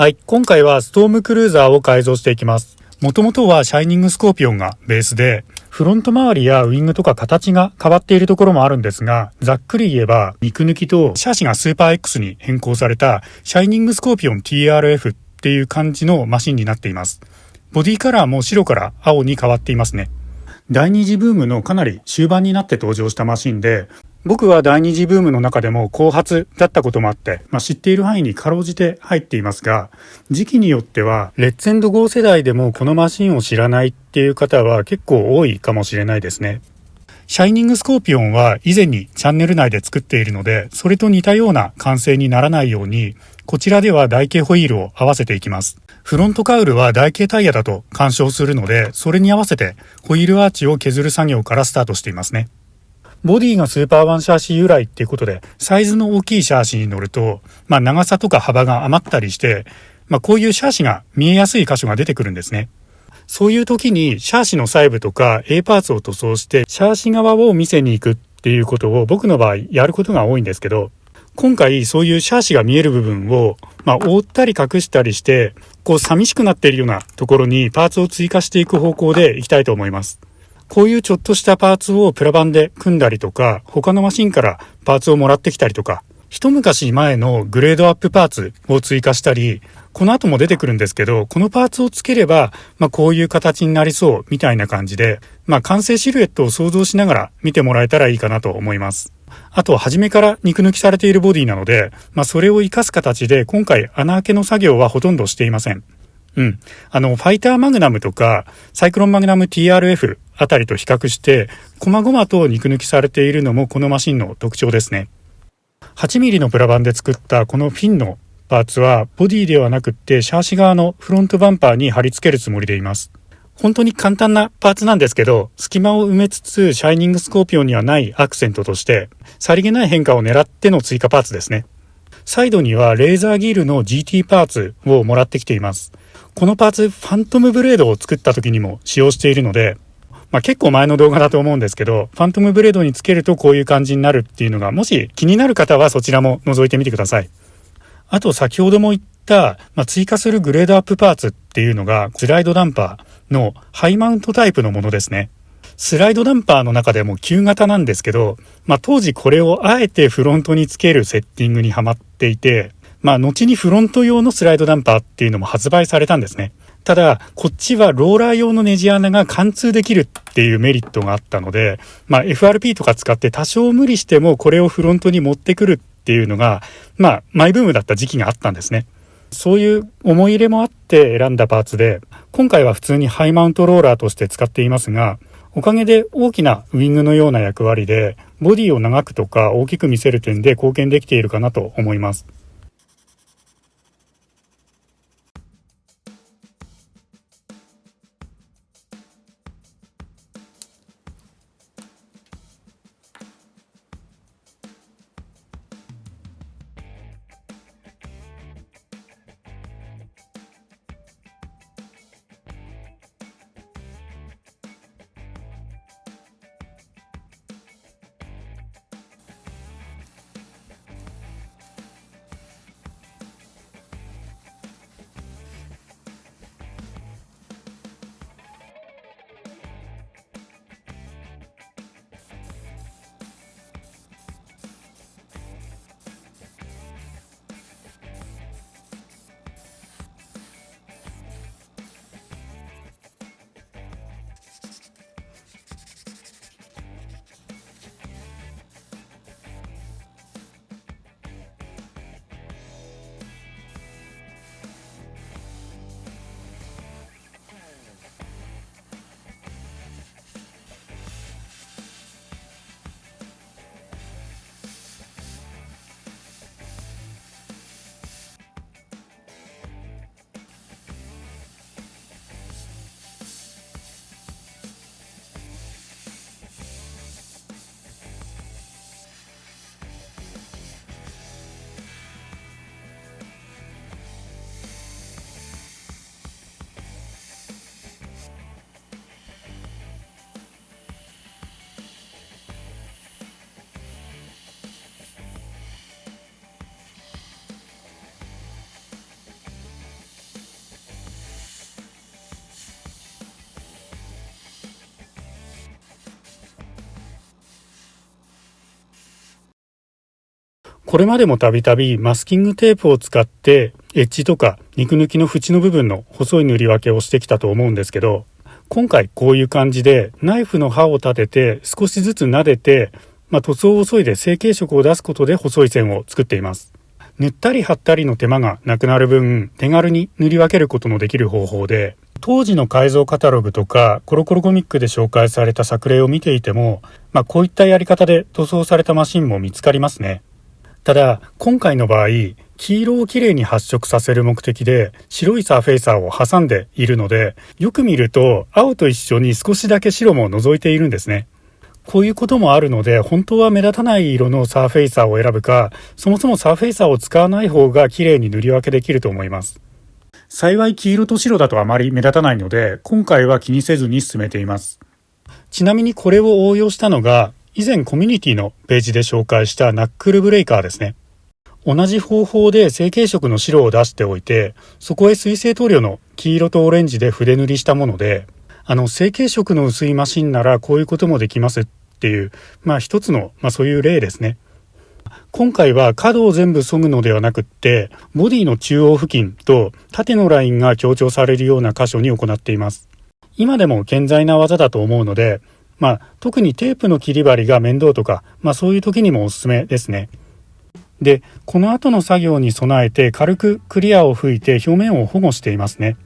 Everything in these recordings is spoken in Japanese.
はい、今回はストームクルーザーを改造していきます。もともとはシャイニングスコーピオンがベースで、フロント周りやウィングとか形が変わっているところもあるんですが、ざっくり言えば肉抜きとシャシがスーパー X に変更されたシャイニングスコーピオン TRF っていう感じのマシンになっています。ボディカラーも白から青に変わっていますね。第二次ブームのかなり終盤になって登場したマシンで、僕は第二次ブームの中でも後発だったこともあって、知っている範囲にかろうじて入っていますが、時期によってはレッツエンドゴー世代でもこのマシンを知らないっていう方は結構多いかもしれないですね。シャイニングスコーピオンは以前にチャンネル内で作っているので、それと似たような完成にならないように、こちらでは台形ホイールを合わせていきます。フロントカウルは台形タイヤだと干渉するので、それに合わせてホイールアーチを削る作業からスタートしていますね。ボディがスーパーワンシャーシ由来っていうことで、サイズの大きいシャーシに乗ると、長さとか幅が余ったりして、こういうシャーシが見えやすい箇所が出てくるんですね。そういう時にシャーシの細部とか A パーツを塗装してシャーシ側を見せに行くっていうことを僕の場合やることが多いんですけど、今回そういうシャーシが見える部分を覆ったり隠したりして、こう寂しくなっているようなところにパーツを追加していく方向でいきたいと思います。こういうちょっとしたパーツをプラ板で組んだりとか、他のマシンからパーツをもらってきたりとか、一昔前のグレードアップパーツを追加したり、この後も出てくるんですけど、このパーツをつければ、こういう形になりそうみたいな感じで、完成シルエットを想像しながら見てもらえたらいいかなと思います。あと、初めから肉抜きされているボディなので、それを活かす形で今回穴開けの作業はほとんどしていません。ファイターマグナムとかサイクロンマグナム TRF あたりと比較して細々と肉抜きされているのもこのマシンの特徴ですね。8mm のプラ板で作ったこのフィンのパーツはボディではなくってシャーシ側のフロントバンパーに貼り付けるつもりでいます。本当に簡単なパーツなんですけど、隙間を埋めつつシャイニングスコーピオンにはないアクセントとしてさりげない変化を狙っての追加パーツですね。サイドにはレーザーギールの GT パーツをもらってきています。このパーツファントムブレードを作った時にも使用しているので、結構前の動画だと思うんですけど、ファントムブレードにつけるとこういう感じになるっていうのが、もし気になる方はそちらも覗いてみてください。あと先ほども言った、追加するグレードアップパーツっていうのがスライドダンパーのハイマウントタイプのものですね。スライドダンパーの中でも旧型なんですけど、当時これをあえてフロントにつけるセッティングにはまっていて、後にフロント用のスライドダンパーっていうのも発売されたんですね。ただこっちはローラー用のネジ穴が貫通できるっていうメリットがあったので、FRP とか使って多少無理してもこれをフロントに持ってくるっていうのがマイブームだった時期があったんですね。そういう思い入れもあって選んだパーツで、今回は普通にハイマウントローラーとして使っていますが、おかげで大きなウィングのような役割でボディを長くとか大きく見せる点で貢献できているかなと思います。これまでもたびたびマスキングテープを使ってエッジとか肉抜きの縁の部分の細い塗り分けをしてきたと思うんですけど、今回こういう感じでナイフの刃を立てて少しずつ撫でて、塗装を削いで成型色を出すことで細い線を作っています。塗ったり貼ったりの手間がなくなる分、手軽に塗り分けることのできる方法で、当時の改造カタログとかコロコロコミックで紹介された作例を見ていても、こういったやり方で塗装されたマシンも見つかりますね。ただ今回の場合、黄色をきれいに発色させる目的で白いサーフェイサーを挟んでいるので、よく見ると青と一緒に少しだけ白も覗いているんですね。こういうこともあるので、本当は目立たない色のサーフェイサーを選ぶか、そもそもサーフェイサーを使わない方が綺麗に塗り分けできると思います。幸い黄色と白だとあまり目立たないので、今回は気にせずに進めています。ちなみにこれを応用したのが、以前コミュニティのページで紹介したナックルブレイカーですね。同じ方法で成型色の白を出しておいて、そこへ水性塗料の黄色とオレンジで筆塗りしたもので、成型色の薄いマシンならこういうこともできますっていう、一つの、そういう例ですね。今回は角を全部削ぐのではなくって、ボディの中央付近と縦のラインが強調されるような箇所に行っています。今でも健在な技だと思うので、特にテープの切り張りが面倒とか、そういう時にもおすすめですね。で、この後の作業に備えて軽くクリアを吹いて表面を保護していますね。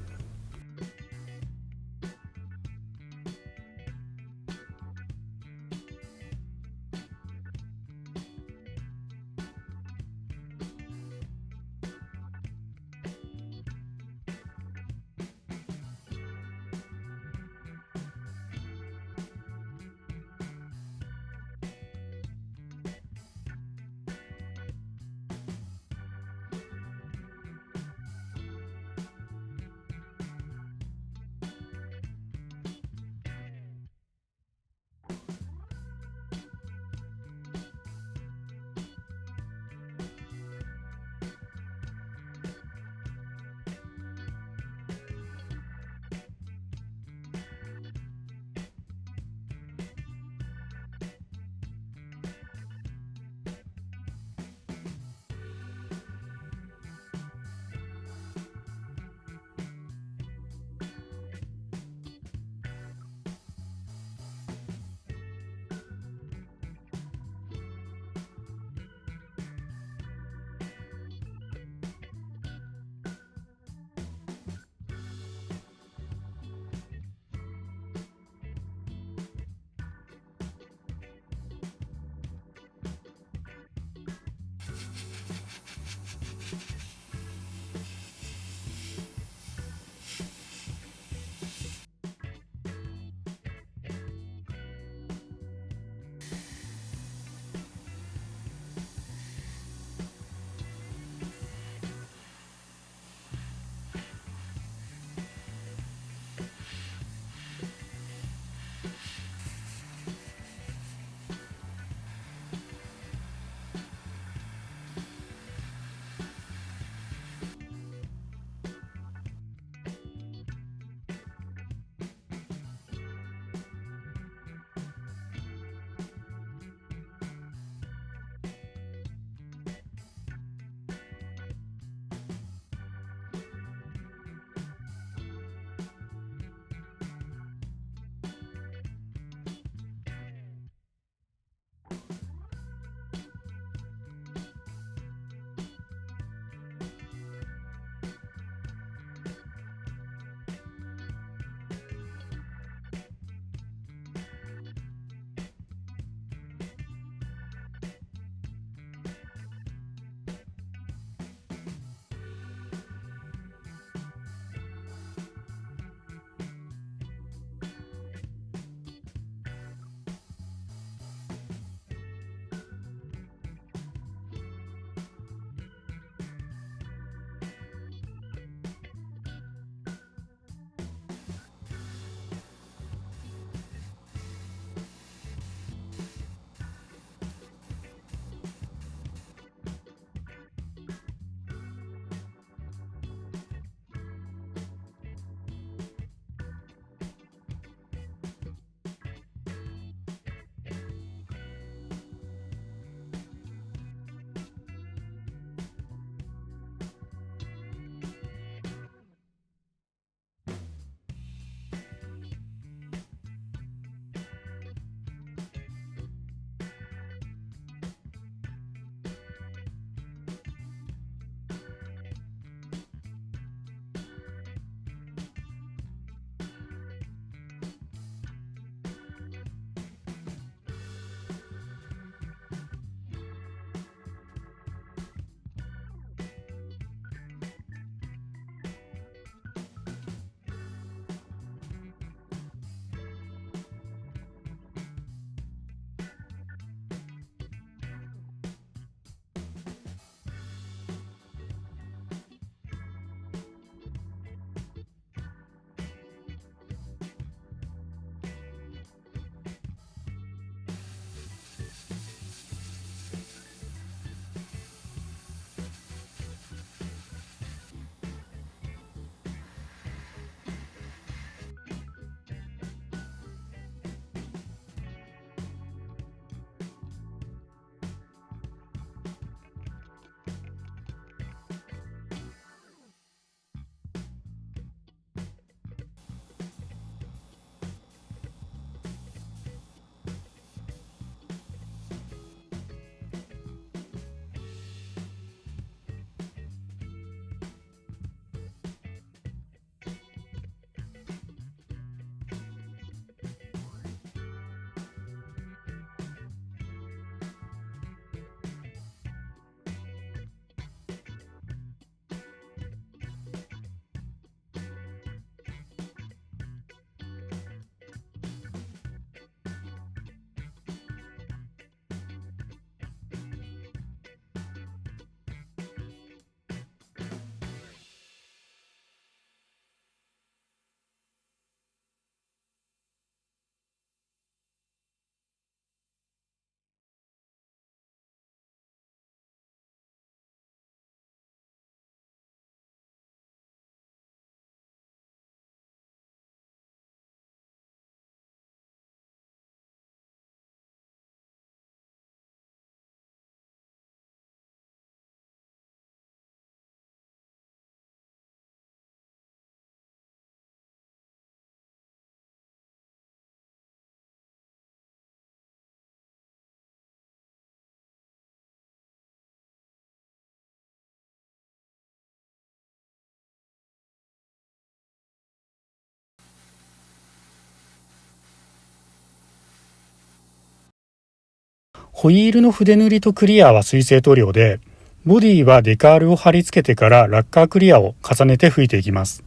ホイールの筆塗りとクリアは水性塗料で、ボディはデカールを貼り付けてからラッカークリアを重ねて吹いていきます。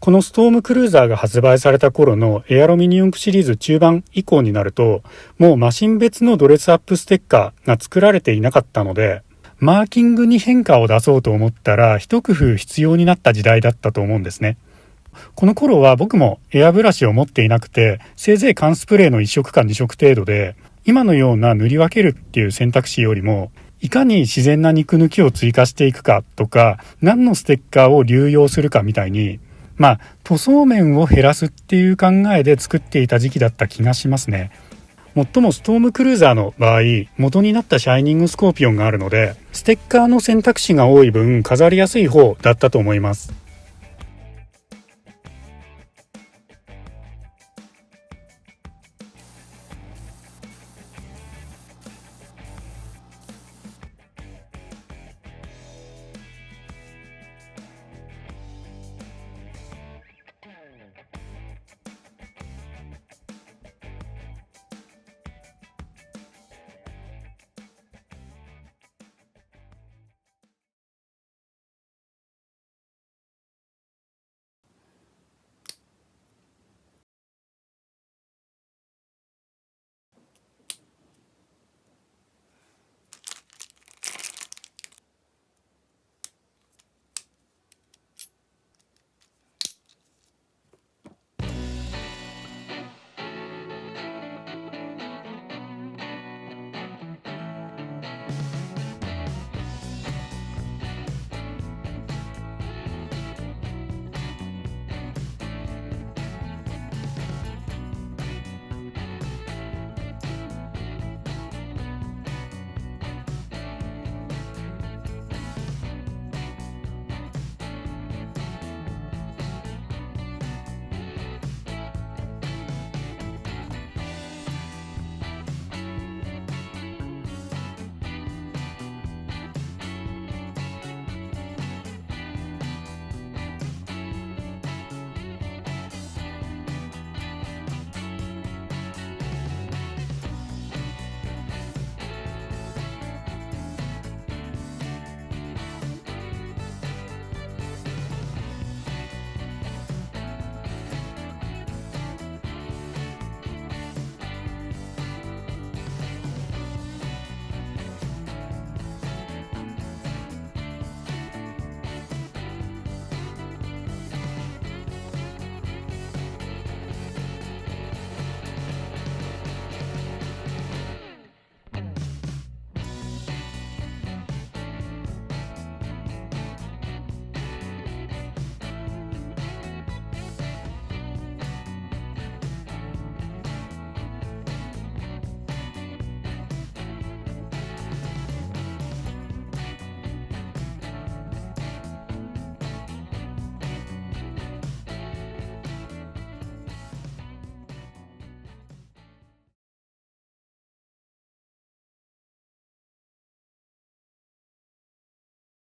このストームクルーザーが発売された頃のエアロミニ四駆シリーズ中盤以降になると、もうマシン別のドレスアップステッカーが作られていなかったので、マーキングに変化を出そうと思ったら一工夫必要になった時代だったと思うんですね。この頃は僕もエアブラシを持っていなくて、せいぜい缶スプレーの1色か2色程度で、今のような塗り分けるっていう選択肢よりも、いかに自然な肉抜きを追加していくかとか、何のステッカーを流用するかみたいに、塗装面を減らすっていう考えで作っていた時期だった気がしますね。もっともストームクルーザーの場合、元になったシャイニングスコーピオンがあるので、ステッカーの選択肢が多い分飾りやすい方だったと思います。